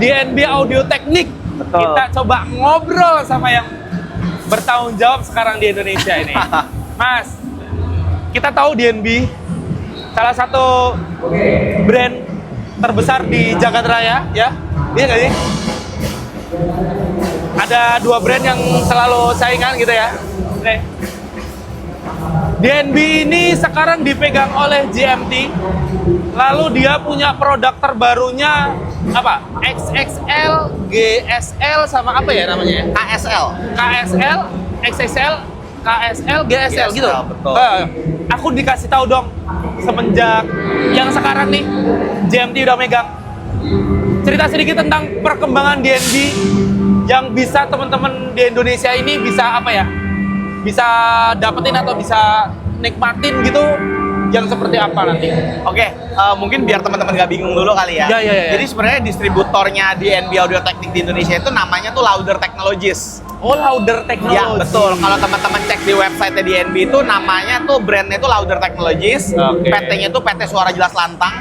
DNB Audio Teknik. Betul. Kita coba ngobrol sama yang bertanggung jawab sekarang di Indonesia ini. Mas, kita tahu DNB salah satu brand terbesar di Jagat Raya, ya? Iya nggak sih? Ada dua brand yang selalu saingan gitu ya. Nih. DNB ini sekarang dipegang oleh GMT. Lalu dia punya produk terbarunya apa? XXL, GSL sama apa ya namanya? KSL. KSL, XXL, KSL, GSL gitu. Betul. Aku dikasih tahu dong semenjak yang sekarang nih GMT udah megang. Cerita sedikit tentang perkembangan DNB yang bisa teman-teman di Indonesia ini bisa apa ya? Bisa dapetin atau bisa nikmatin gitu yang seperti apa nanti? Oke, mungkin biar teman-teman nggak bingung dulu kali ya. Ya. Jadi sebenarnya distributornya DNB Audio Teknik di Indonesia itu namanya tuh Louder Technologies. Oh, Louder Technology. Ya, betul. Kalau teman-teman cek di website DNB itu namanya tuh brandnya itu Louder Technologies. Oke. PT-nya itu PT Suara Jelas Lantang.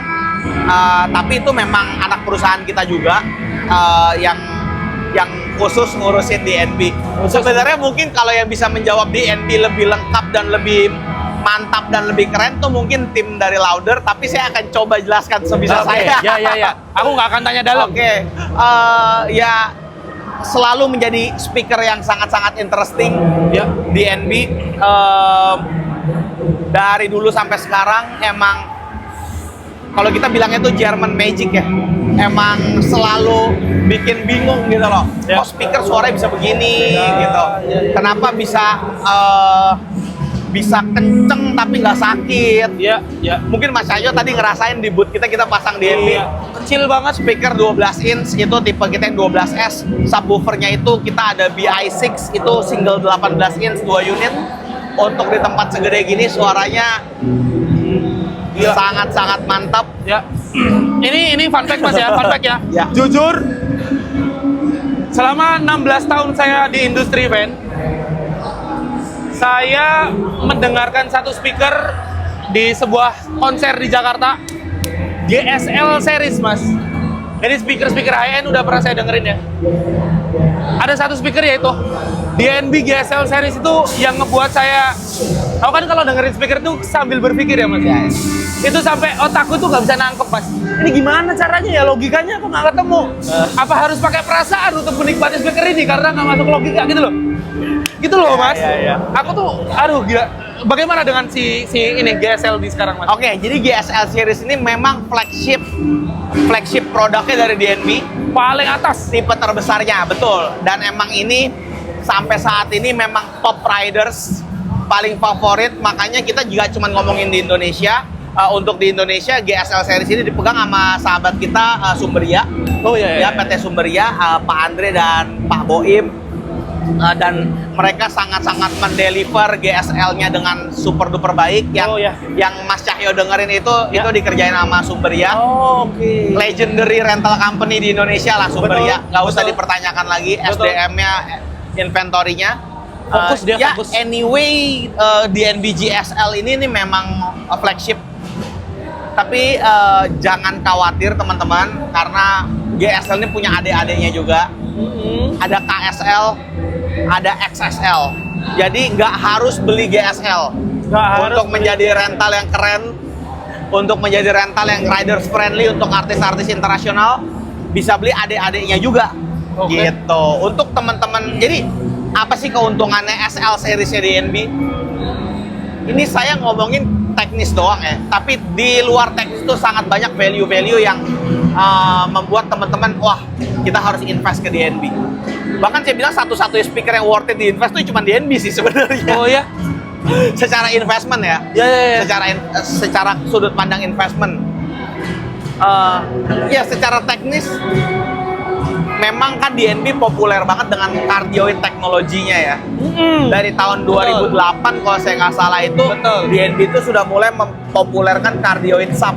Tapi itu memang anak perusahaan kita juga yang khusus ngurusin DNB. Sebenarnya mungkin kalau yang bisa menjawab DNB lebih lengkap dan lebih mantap dan lebih keren tuh mungkin tim dari Louder, tapi saya akan coba jelaskan sebisa saya. Ya. Aku nggak akan tanya dalam. Oke. Ya selalu menjadi speaker yang sangat-sangat interesting Ya. DNB. Dari dulu sampai sekarang emang kalau kita bilangnya tuh German Magic ya, emang selalu bikin bingung gitu loh. Ya. Kok speaker suaranya bisa begini gitu? Kenapa bisa kenceng tapi nggak sakit? Ya. Mungkin Mas Cahyo tadi ngerasain di booth kita pasang DNB. Iya. Kecil banget, speaker 12 inch, itu tipe kita yang 12S. Subwoofernya itu kita ada BI6, itu single 18 inch, 2 unit. Untuk di tempat segede gini suaranya sangat-sangat mantap. Ya. Ini fun fact Mas ya, fun fact ya. Ya. Jujur, selama 16 tahun saya di industri band, saya mendengarkan satu speaker di sebuah konser di Jakarta, GSL series, Mas. Jadi speaker-speaker high-end udah pernah saya dengerin ya. Ada satu speaker yaitu DNB GSL series itu yang ngebuat saya, tahu kan kalau dengerin speaker itu sambil berpikir ya Mas. Itu sampai otakku tuh nggak bisa nangkep Mas. Ini gimana caranya ya, logikanya aku nggak ketemu. Apa harus pakai perasaan untuk menikmati speaker ini karena nggak masuk logika gitu loh. Gitu loh Mas. Ya. Aku tuh, aduh gila. Bagaimana dengan si ini GSL di sekarang Mas? Oke, jadi GSL series ini memang flagship produknya dari DNB. Paling atas. Tipe terbesarnya, betul. Dan emang ini sampai saat ini memang top riders paling favorit. Makanya kita juga cuma ngomongin di Indonesia. Untuk di Indonesia GSL series ini dipegang sama sahabat kita Sumberia. Oh iya. Ya, PT Sumberia, Pak Andre dan Pak Boim. Dan mereka sangat-sangat mendeliver GSL-nya dengan super duper baik. Yang Mas Cahyo dengerin itu dikerjain sama Sumberia. Oke. Legendary rental company di Indonesia lah Sumberia. Nggak usah dipertanyakan lagi SDM-nya, inventory-nya. Fokus dia, fokus. Anyway, DNB GSL ini memang flagship. Tapi jangan khawatir teman-teman, karena GSL ini punya adik-adiknya juga. Ada KSL, ada XSL. Jadi nggak harus beli GSL untuk menjadi rental yang keren, untuk menjadi rental yang riders friendly untuk artis-artis internasional. Bisa beli adik-adiknya juga. Gitu. Untuk teman-teman, jadi apa sih keuntungannya SL seriesnya DNB? Ini saya ngomongin teknis doang ya, tapi di luar teknis itu sangat banyak value-value yang membuat teman-teman, wah kita harus invest ke DNB. Bahkan saya bilang satu-satunya speaker yang worth it di invest itu cuma DNB sih sebenarnya. Oh ya? Secara investment ya. Ya. Secara sudut pandang investment. Ya secara teknis memang kan DNB populer banget dengan cardioid teknologinya ya. Dari tahun 2008 kalau saya nggak salah itu, DNB itu sudah mulai mempopulerkan cardioid sub.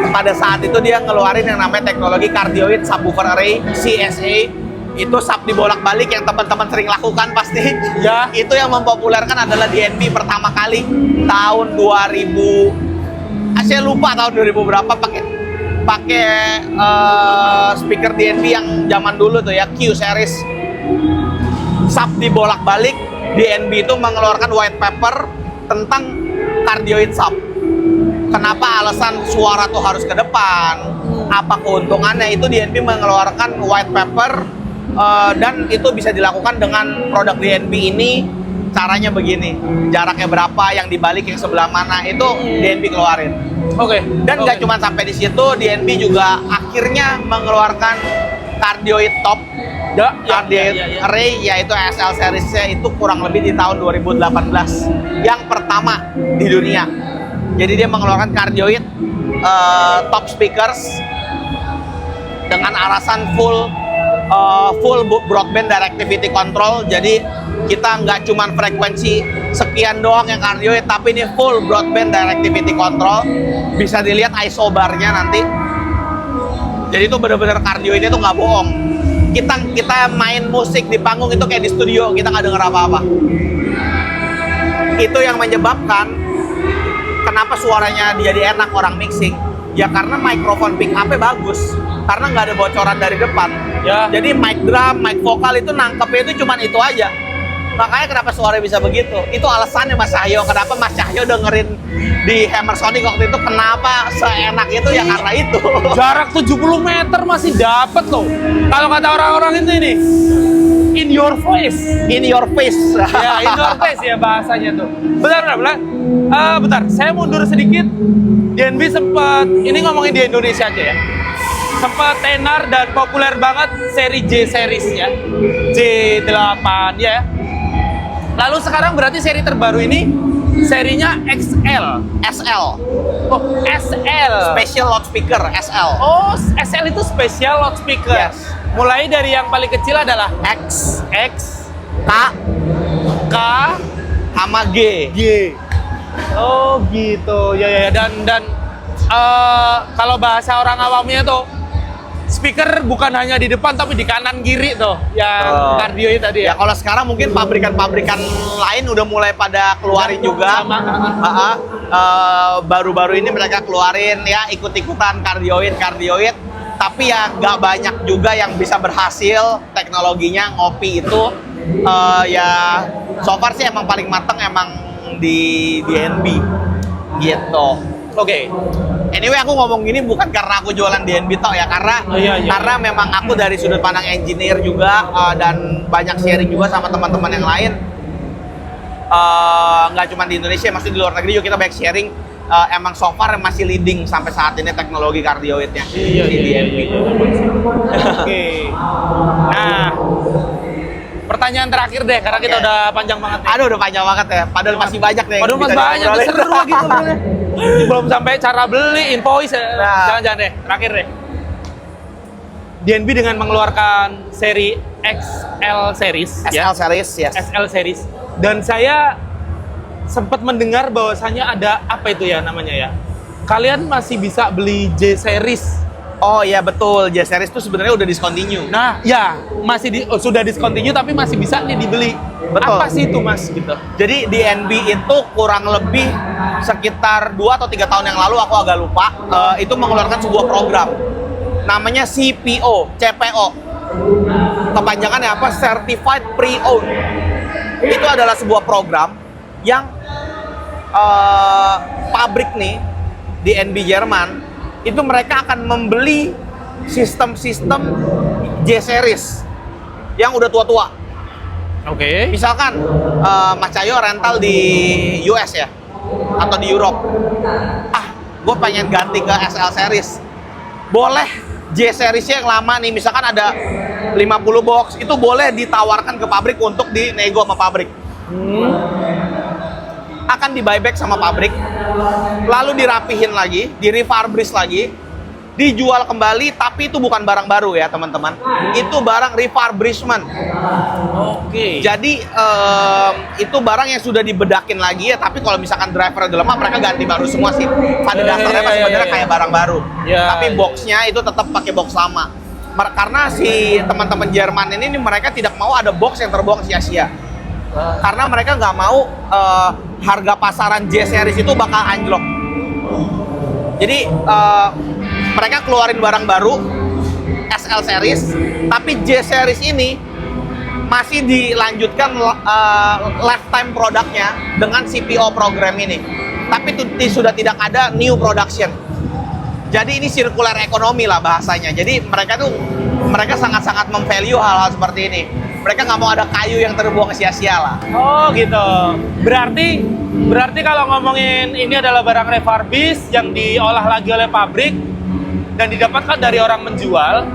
Pada saat itu dia ngeluarin yang namanya teknologi cardioid subwoofer array, CSA. Itu sub dibolak-balik yang teman-teman sering lakukan pasti. Ya. Itu yang mempopulerkan adalah DNB pertama kali tahun 2000. Saya lupa tahun 2000 berapa pakai pakai speaker DNB yang zaman dulu tuh ya, Q series. Sub dibolak-balik, DNB itu mengeluarkan white paper tentang cardioid sub. Kenapa alasan suara tuh harus ke depan? Apa keuntungannya? Itu DNB mengeluarkan white paper dan itu bisa dilakukan dengan produk DNB ini. Caranya begini, jaraknya berapa, yang dibalik yang sebelah mana, itu DNB keluarin. Oke. Dan nggak cuma sampai di situ, DNB juga akhirnya mengeluarkan cardioid top, cardioid array, yaitu SL seriesnya itu kurang lebih di tahun 2018, yang pertama di dunia. Jadi dia mengeluarkan cardioid top speakers dengan arasan full broadband directivity control. Jadi kita nggak cuma frekuensi sekian doang yang cardioid, tapi ini full broadband directivity control. Bisa dilihat ISO bar-nya nanti. Jadi itu benar-benar cardioidnya itu nggak bohong. Kita main musik di panggung itu kayak di studio, kita nggak denger apa-apa. Itu yang menyebabkan kenapa suaranya jadi enak orang mixing. Ya karena mikrofon pick up-nya bagus, karena nggak ada bocoran dari depan. Ya. Jadi mic drum, mic vokal itu nangkepnya itu cuman itu aja. Makanya kenapa suara bisa begitu. Itu alasannya Mas Cahyo. Kenapa Mas Cahyo dengerin di Hammer Sonic waktu itu, kenapa seenak itu ya karena itu. Jarak 70 meter masih dapat loh. Kalau kata orang-orang itu ini, in your voice. In your face. Ya, in your face ya bahasanya tuh. Bentar, saya mundur sedikit. DNB sempat, ini ngomongin di Indonesia aja ya. Sempat tenar dan populer banget seri J series ya. J8 ya. Lalu sekarang berarti seri terbaru ini serinya XL. SL. Oh, SL. Special loudspeaker SL. Oh, SL itu special loudspeaker. Yes. Mulai dari yang paling kecil adalah X, X, K, K, sama G. G. Oh gitu, ya dan kalau bahasa orang awamnya tuh speaker bukan hanya di depan tapi di kanan kiri tuh yang kardio itu tadi Ya ya. kalau sekarang mungkin pabrikan-pabrikan lain udah mulai pada keluarin juga. Sama. Baru-baru ini mereka keluarin ya ikut-ikutan kardioid. Tapi ya nggak banyak juga yang bisa berhasil teknologinya ngopi itu. Ya so far sih emang paling mateng emang di DNB gitu. Oke. Anyway, aku ngomong gini bukan karena aku jualan DNB tau ya, karena karena memang aku dari sudut pandang engineer juga dan banyak sharing juga sama teman-teman yang lain. Nggak cuma di Indonesia, masih di luar negeri juga kita banyak sharing. Emang so far masih leading sampai saat ini teknologi kardioidnya di DNB. Oke. Nah, pertanyaan terakhir deh, karena kita udah panjang banget nih. Aduh, udah panjang banget ya. Padahal masih banyak deh. Padahal masih banyak, seru gitu sebenarnya. Belum sampai cara beli, invoice. Jangan-jangan deh, terakhir deh. DNB dengan mengeluarkan seri XL series, SL series, yes. SL series. Dan saya sempat mendengar bahwasannya ada apa itu ya namanya ya? Kalian masih bisa beli J series. Oh iya betul, J series itu sebenarnya udah discontinue. Nah, ya masih sudah discontinue tapi masih bisa nih dibeli. Betul. Apa sih itu Mas gitu? Jadi DNB itu kurang lebih sekitar 2 atau 3 tahun yang lalu, aku agak lupa, itu mengeluarkan sebuah program namanya CPO. Kepanjangannya apa? Certified Pre-Owned. Itu adalah sebuah program yang pabrik nih DNB Jerman itu mereka akan membeli sistem-sistem J series yang udah tua-tua. Oke. Misalkan Mas Cahyo rental di US ya, atau di Europe. Gue pengen ganti ke SL series. Boleh J seriesnya yang lama nih, misalkan ada 50 box, itu boleh ditawarkan ke pabrik untuk dinego sama pabrik. Akan di buyback sama pabrik, lalu dirapihin lagi, di-refurbish lagi, dijual kembali, tapi itu bukan barang baru ya teman-teman. Itu barang refurbishment. Oke. Jadi itu barang yang sudah dibedakin lagi ya, tapi kalau misalkan driver udah lemah, mereka ganti baru semua sih. Pada dasarnya masih sebenarnya kayak barang baru. Tapi boxnya itu tetap pakai box lama. Karena si teman-teman Jerman ini mereka tidak mau ada box yang terbuang sia-sia. Karena mereka nggak mau harga pasaran J series itu bakal anjlok. Jadi mereka keluarin barang baru SL series, tapi J series ini masih dilanjutkan lifetime produknya dengan CPO program ini. Tapi sudah tidak ada new production. Jadi ini circular ekonomi lah bahasanya. Jadi mereka sangat-sangat memvalue hal-hal seperti ini. Mereka nggak mau ada kayu yang terbuang sia-sia lah. Oh gitu. Berarti kalau ngomongin ini adalah barang refurbish yang diolah lagi oleh pabrik dan didapatkan dari orang menjual.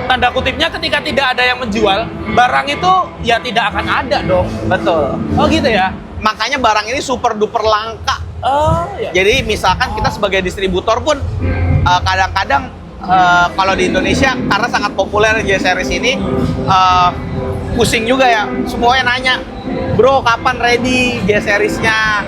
Tanda kutipnya ketika tidak ada yang menjual, barang itu ya tidak akan ada dong. Betul. Oh gitu ya. Makanya barang ini super duper langka. Oh iya. Jadi misalkan kita sebagai distributor pun kadang-kadang kalau di Indonesia karena sangat populer J-Series ini pusing juga ya. Semuanya nanya, bro kapan ready J-Series-nya,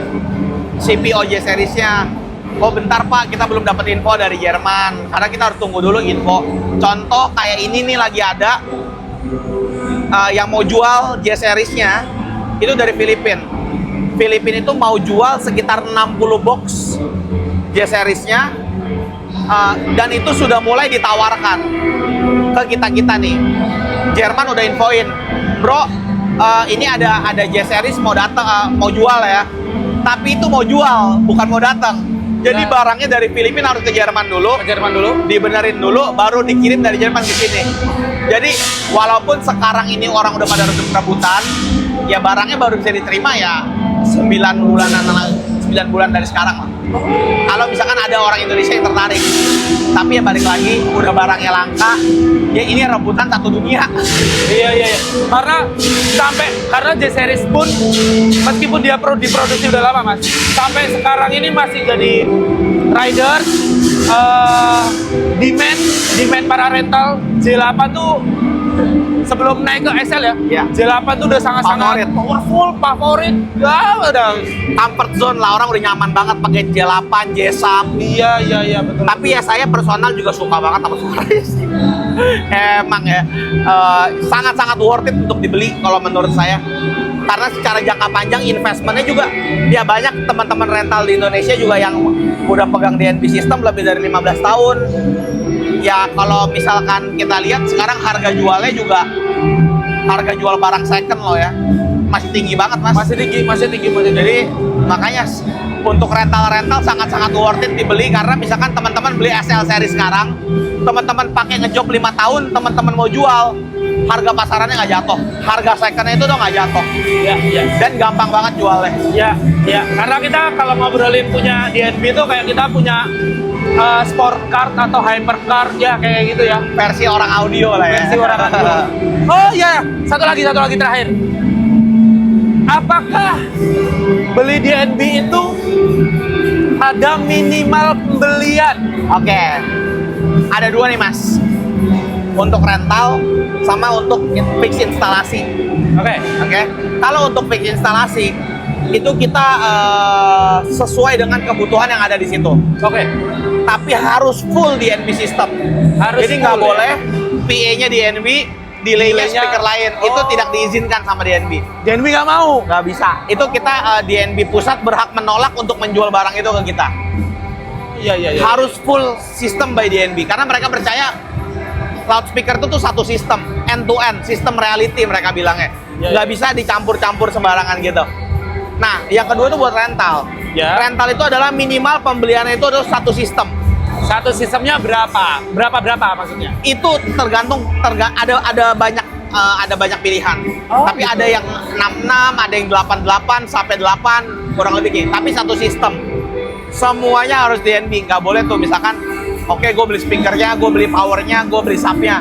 CPO J-Series-nya. Oh bentar pak, kita belum dapat info dari Jerman karena kita harus tunggu dulu info. Contoh kayak ini nih lagi ada yang mau jual J-Series-nya itu dari Filipina. Filipina itu mau jual sekitar 60 box J-Series-nya dan itu sudah mulai ditawarkan ke kita nih. Jerman udah infoin, bro ini ada J-Series mau datang, mau jual ya, tapi itu mau jual bukan mau datang. Jadi barangnya dari Filipina harus ke Jerman dulu, dibenerin dulu, baru dikirim dari Jerman ke sini. Jadi walaupun sekarang ini orang udah pada rebut-rebutan, ya barangnya baru bisa diterima ya 9 bulan dari sekarang lah. Kalau misalkan ada orang Indonesia yang tertarik, tapi ya balik lagi, udah barangnya langka, ya ini rebutan satu dunia. Iya. Karena J-Series pun meskipun dia diproduksi udah lama mas, sampai sekarang ini masih jadi riders, demand para rental. J8 tuh sebelum naik ke SL ya, J8 tuh udah sangat-sangat powerful, favorit. Ya udah comfort zone lah, orang udah nyaman banget pakai J8, J-Sub. Iya betul. Tapi ya saya personal juga suka banget sama Solaris. Emang ya sangat-sangat worth it untuk dibeli kalau menurut saya. Karena secara jangka panjang investmentnya juga ya banyak teman-teman rental di Indonesia juga yang udah pegang DNB system lebih dari 15 tahun. Ya kalau misalkan kita lihat sekarang harga jualnya juga harga jual barang second loh ya masih tinggi banget mas. Masih tinggi. Jadi makanya untuk rental sangat-sangat worth it dibeli karena misalkan teman-teman beli SL series sekarang, teman-teman pakai ngejob 5 tahun, teman-teman mau jual, harga pasarannya nggak jatuh, harga secondnya itu tuh nggak jatuh. Iya. Dan gampang banget jualnya. Iya. Karena kita kalau ngobrolin punya DNB itu kayak kita punya sport card atau hypercar ya kayak gitu ya. Versi orang audio lah ya. Versi orang audio. Oh iya, satu lagi terakhir. Apakah beli DNB itu ada minimal pembelian? Oke. Ada dua nih mas. Untuk rental sama untuk fix instalasi. Oke. Kalau untuk fix instalasi itu kita sesuai dengan kebutuhan yang ada di situ. Oke. Tapi harus full DNB system. Jadi nggak boleh PA-nya DNB, delay-nya speaker lain. Itu tidak diizinkan sama DNB. DNB nggak mau? Nggak bisa. Itu kita DNB pusat berhak menolak untuk menjual barang itu ke kita. Iya. Harus full system by DNB karena mereka percaya loudspeaker itu tuh satu sistem, end to end, sistem reality mereka bilangnya. Nggak bisa dicampur-campur sembarangan gitu. Nah, yang kedua itu buat rental. Rental itu adalah minimal pembeliannya itu adalah satu sistem. Satu sistemnya berapa? Berapa maksudnya? Itu tergantung ada banyak pilihan. Tapi gitu. ada yang 66, ada yang 88 sampai 8 kurang lebih gitu. Tapi satu sistem. Semuanya harus DNB, nggak boleh tuh misalkan oke, gue beli speakernya, gue beli powernya, gue beli subnya,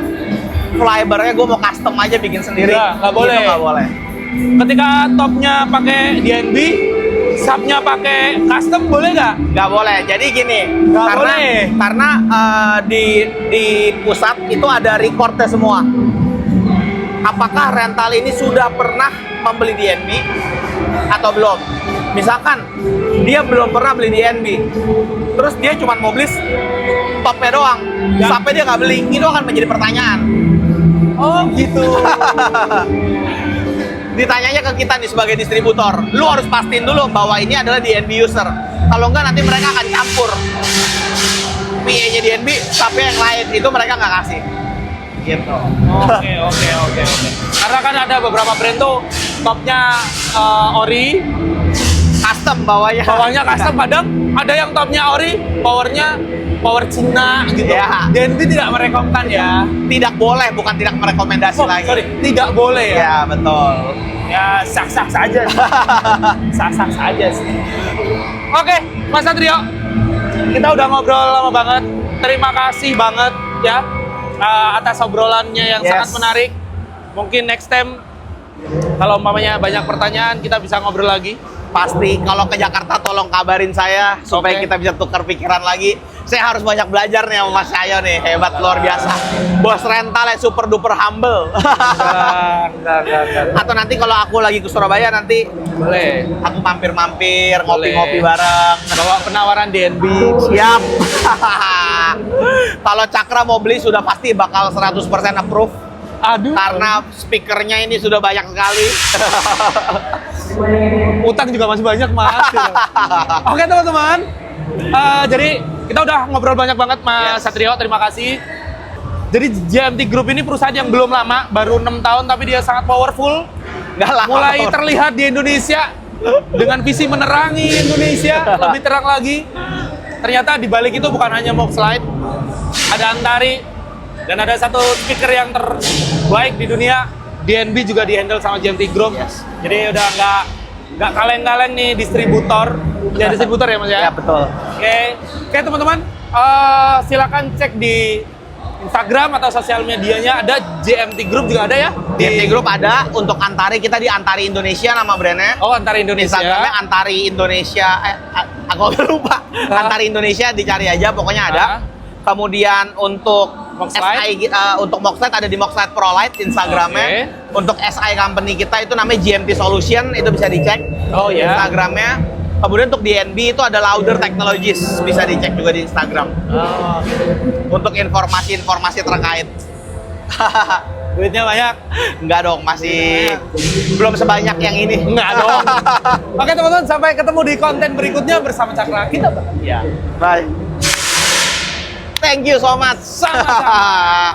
flybarnya gue mau custom aja bikin sendiri. Nggak boleh. Itu nggak boleh. Ketika topnya pakai DNB, subnya pakai custom boleh nggak? Nggak boleh. Jadi gini, karena di pusat itu ada recordnya semua. Apakah rental ini sudah pernah membeli DNB atau belum? Misalkan dia belum pernah beli DNB, terus dia cuma mau beli topnya doang, sampai dia nggak beli, itu akan menjadi pertanyaan. Oh gitu. Ditanyanya ke kita nih sebagai distributor, lu harus pastiin dulu bahwa ini adalah DNB user. Kalau enggak nanti mereka akan campur. PA-nya DNB, tapi yang lain itu mereka nggak kasih. Gitu. Oke. Karena kan ada beberapa brand tuh topnya ori, Custom bawahnya. bawahnya custom, kadang ada yang topnya ori, power Cina gitu. Ya. DNB tidak merekomkan ya. Tidak boleh, bukan tidak merekomendasi lagi. Sorry, tidak boleh ya. Ya, betul. Ya sah-sah saja. Sah-sah saja sih. Oke, Mas Satrio. Kita udah ngobrol lama banget. Terima kasih banget ya atas obrolannya yang Yes. sangat menarik. Mungkin next time kalau umpamanya banyak pertanyaan kita bisa ngobrol lagi. Pasti kalau ke Jakarta tolong kabarin saya supaya Oke. kita bisa tukar pikiran lagi. Saya harus banyak belajar nih sama Mas Cahyo nih, hebat luar biasa. Bos rental yang super duper humble. Enggak. Atau nanti kalau aku lagi ke Surabaya nanti Boleh. aku mampir-mampir, Boleh. ngopi-ngopi bareng. Bawa penawaran DNB. Siap. Kalau Cakra mau beli sudah pasti bakal 100% approve. Aduh. Karena speakernya ini sudah banyak sekali. Utang juga masih banyak, Mas. Oke, teman-teman. Jadi kita udah ngobrol banyak banget, Mas Yes. Satrio. Terima kasih. Jadi JMT Group ini perusahaan yang belum lama, baru 6 tahun, tapi dia sangat powerful. Nggak lah. Mulai terlihat di Indonesia dengan visi menerangi Indonesia lebih terang lagi. Ternyata di balik itu bukan hanya Moxlide, ada Antari, dan ada satu speaker yang terbaik di dunia. DNB juga dihandle sama JMT Group. Yes. Jadi udah nggak kaleng-kaleng nih distributor. Ya distributor ya Mas ya. Ya betul. Oke teman-teman, silakan cek di Instagram atau sosial medianya, ada JMT Group juga ada ya. DMT Group ada, untuk Antari kita di Antari Indonesia nama brandnya. Oh, Antara Indonesia. Instagramnya Antari Indonesia, aku lupa. Antari Indonesia dicari aja, pokoknya ada. Kemudian untuk Moxlide? SI, untuk Moxlide ada di Moxlide ProLite Instagramnya. Oke. Untuk SI company kita itu namanya GMT Solution, itu bisa dicek Oh ya. Instagramnya. Kemudian untuk DNB itu ada Louder Technologies, bisa dicek juga di Instagram. Oh, Untuk informasi-informasi terkait. duitnya banyak. Enggak dong, masih belum sebanyak yang ini. Enggak dong. Oke teman-teman, sampai ketemu di konten berikutnya bersama Cakra. Kita Ya, bye. Thank you so much. Sama-sama.